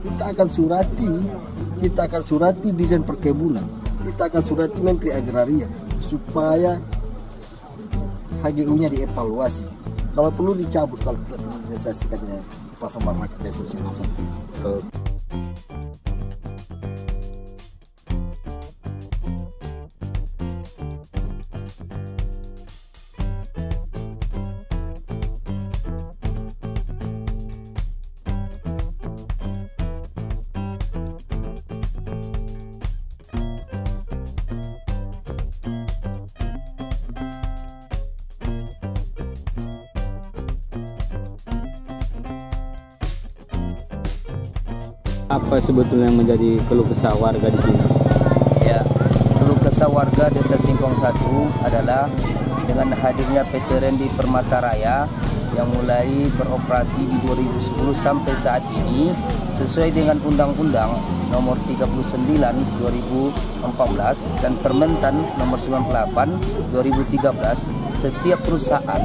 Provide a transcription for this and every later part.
kita akan surati Dirjen Perkebunan, kita akan surati Menteri Agraria supaya HGU-nya dievaluasi. Kalau perlu dicabut kalau tidak menyelesaikannya platform masyarakat desa Singkong 1. Apa sebetulnya yang menjadi keluh kesah warga di sini? Ya, keluh kesah warga Desa Singkong 1 adalah dengan hadirnya PT Rendi Permata Raya yang mulai beroperasi di 2010 sampai saat ini sesuai dengan Undang-Undang Nomor 39 2014 dan Permentan Nomor 98 2013. Setiap perusahaan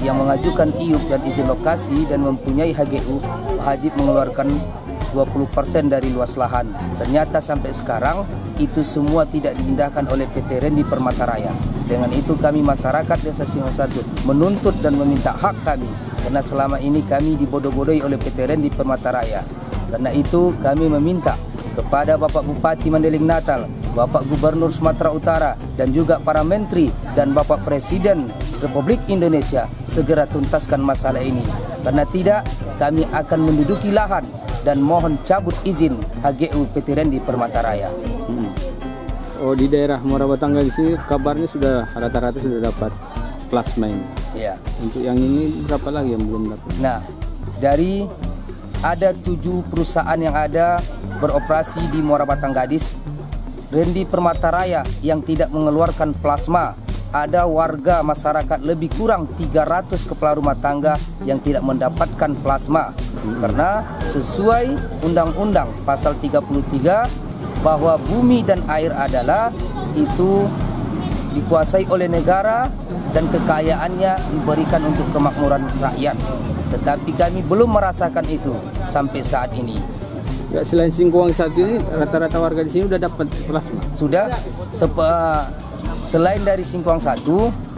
yang mengajukan IUP dan izin lokasi dan mempunyai HGU wajib mengeluarkan 20% dari luas lahan. Ternyata sampai sekarang itu semua tidak diindahkan oleh PT Rendi Permata Raya. Dengan itu kami masyarakat Desa Singkong 1 menuntut dan meminta hak kami karena selama ini kami dibodoh-bodohi oleh PT Rendi Permata Raya. Karena itu kami meminta kepada Bapak Bupati Mandailing Natal, Bapak Gubernur Sumatera Utara dan juga para menteri dan Bapak Presiden Republik Indonesia segera tuntaskan masalah ini. Karena tidak, kami akan menduduki lahan dan mohon cabut izin HGU PT Rendi Permata Raya. Oh, di daerah Muara Batangan di sini kabarnya sudah rata-rata sudah dapat plasma ini. Iya. Untuk yang ini berapa lagi yang belum dapat? Nah, dari ada 7 perusahaan yang ada beroperasi di Muara Batang Gadis, Rendi Permata Raya yang tidak mengeluarkan plasma. Ada warga masyarakat lebih kurang 300 kepala rumah tangga yang tidak mendapatkan plasma. Karena sesuai Undang-Undang Pasal 33 bahwa bumi dan air adalah itu dikuasai oleh negara dan kekayaannya diberikan untuk kemakmuran rakyat. Tetapi kami belum merasakan itu sampai saat ini. Ya, selain Singkong 1 ini rata-rata warga di sini sudah dapat plasma. Sudah. Selain dari Singkong 1,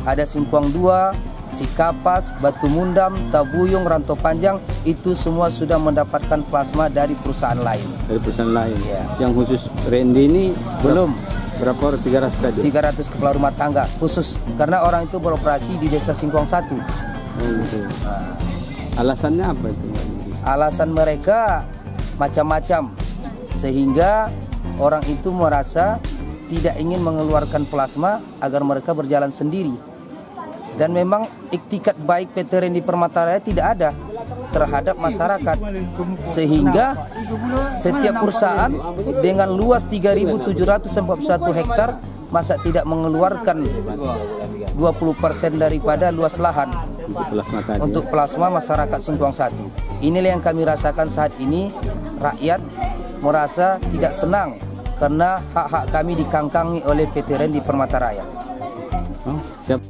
ada Singkong 2, Sikapas, Batu Mundam, Tabuyung, Rantau Panjang, itu semua sudah mendapatkan plasma dari perusahaan lain. Dari perusahaan lain? Ya. Yang khusus Rendi ini? Belum. Berapa orang? 300 tadi? 300 kepala rumah tangga khusus, karena orang itu beroperasi di Desa Singkong 1. Gitu. Nah. Alasannya apa itu? Alasan mereka macam-macam, sehingga orang itu merasa tidak ingin mengeluarkan plasma agar mereka berjalan sendiri. Dan memang iktikat baik PT Rendi Permata Raya tidak ada terhadap masyarakat, sehingga setiap perusahaan dengan luas 3.741 hektar masa tidak mengeluarkan 20% daripada luas lahan untuk plasma masyarakat Singkong 1. Inilah yang kami rasakan saat ini. Rakyat merasa tidak senang karena hak-hak kami dikangkangi oleh PT Rendi Permata Raya. Oh, siap.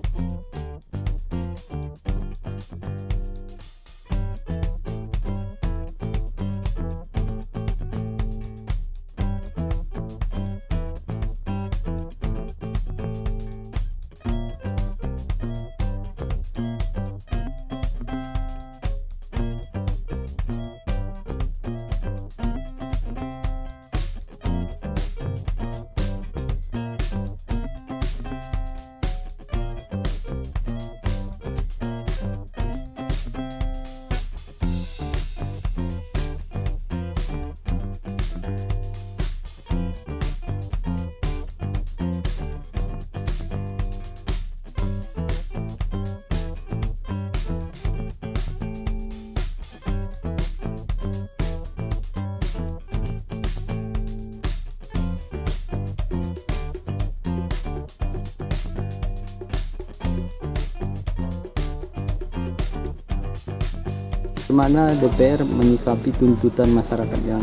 Bagaimana DPR menyikapi tuntutan masyarakat yang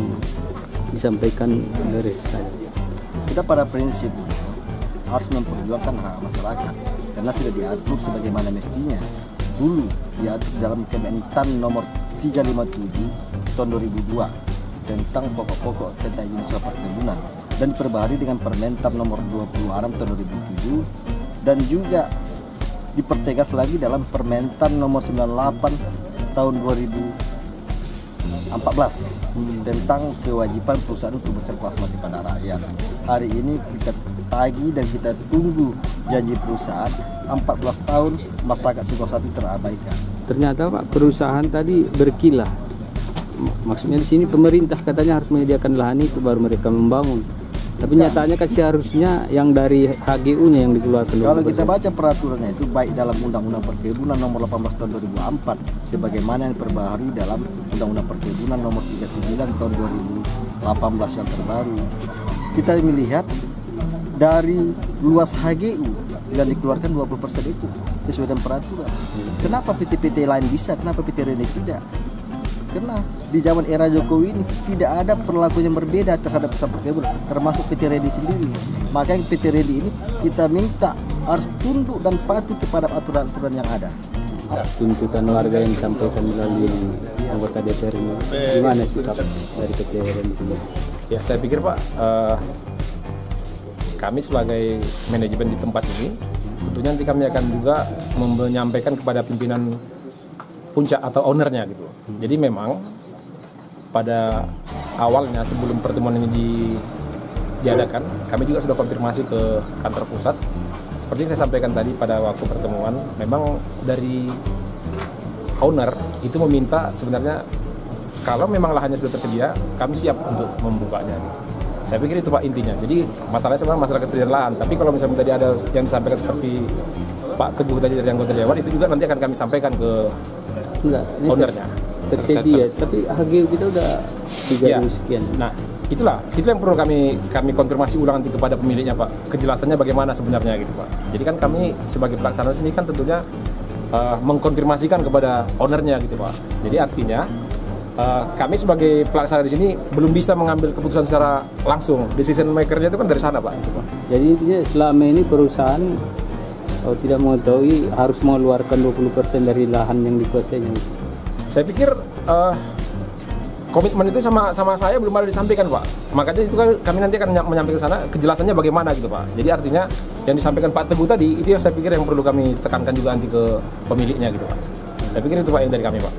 disampaikan dari saya? Kita pada prinsip harus memperjuangkan hak masyarakat karena sudah diatur sebagaimana mestinya. Dulu diatur dalam Kementan nomor 357 tahun 2002 tentang pokok-pokok tentang izin usaha perkebunan dan diperbaharui dengan Permentab nomor 26 tahun 2007 dan juga dipertegas lagi dalam Permentan nomor 98 tahun 2014 tentang kewajiban perusahaan untuk memberikan plasma kepada rakyat. Hari ini kita tagih dan kita tunggu janji perusahaan 14 tahun masyarakat Singosari terabaikan. Ternyata Pak, perusahaan tadi berkilah. Maksudnya di sini pemerintah katanya harus menyediakan lahan itu baru mereka membangun. Tapi nyatanya kan seharusnya yang dari HGU-nya yang dikeluarkan. Kalau kita baca peraturannya itu baik dalam Undang-Undang Perkebunan nomor 18 tahun 2004 sebagaimana yang diperbaharui dalam Undang-Undang Perkebunan nomor 39 tahun 2018 yang terbaru. Kita melihat dari luas HGU yang dikeluarkan 20% itu sesuai dengan peraturan. Kenapa PT-PT lain bisa, kenapa PT Reni tidak? Karena di zaman era Jokowi ini tidak ada perlakuan yang berbeda terhadap usaha perkebunan, termasuk PT Redi sendiri. Makanya PT Redi ini kita minta harus tunduk dan patuh kepada aturan-aturan yang ada. Tuntutan warga yang disampaikan melalui anggota DPR ini, gimana sikap dari PT Redi? Ya, saya pikir Pak, kami sebagai manajemen di tempat ini, tentunya nanti kami akan juga menyampaikan kepada pimpinan puncak atau ownernya gitu. Jadi memang pada awalnya sebelum pertemuan ini diadakan, kami juga sudah konfirmasi ke kantor pusat. Seperti yang saya sampaikan tadi pada waktu pertemuan, memang dari owner itu meminta sebenarnya kalau memang lahannya sudah tersedia, kami siap untuk membukanya. Gitu. Saya pikir itu Pak intinya. Jadi masalahnya sebenarnya masalah ketersediaan lahan. Tapi kalau misalnya tadi ada yang disampaikan seperti Pak Teguh tadi dari anggota dewan, itu juga nanti akan kami sampaikan ke ownernya. Tersedia, tapi HGU kita udah 3.000 sekian. Nah, itu yang perlu kami konfirmasi ulang nanti kepada pemiliknya Pak. Kejelasannya bagaimana sebenarnya gitu Pak. Jadi kan kami sebagai pelaksana sini kan tentunya mengkonfirmasikan kepada ownernya gitu Pak. Jadi artinya kami sebagai pelaksana di sini belum bisa mengambil keputusan secara langsung. Decision makernya itu kan dari sana Pak. Gitu, Pak. Jadi intinya selama ini perusahaan tidak mengetahui harus mengeluarkan 20% dari lahan yang dikuasainya. Saya pikir komitmen itu sama saya belum ada disampaikan Pak. Makanya itu kan kami nanti akan menyampaikan sana kejelasannya bagaimana gitu Pak. Jadi artinya yang disampaikan Pak Teguh tadi itu yang saya pikir yang perlu kami tekankan juga nanti ke pemiliknya gitu Pak. Saya pikir itu Pak yang dari kami Pak.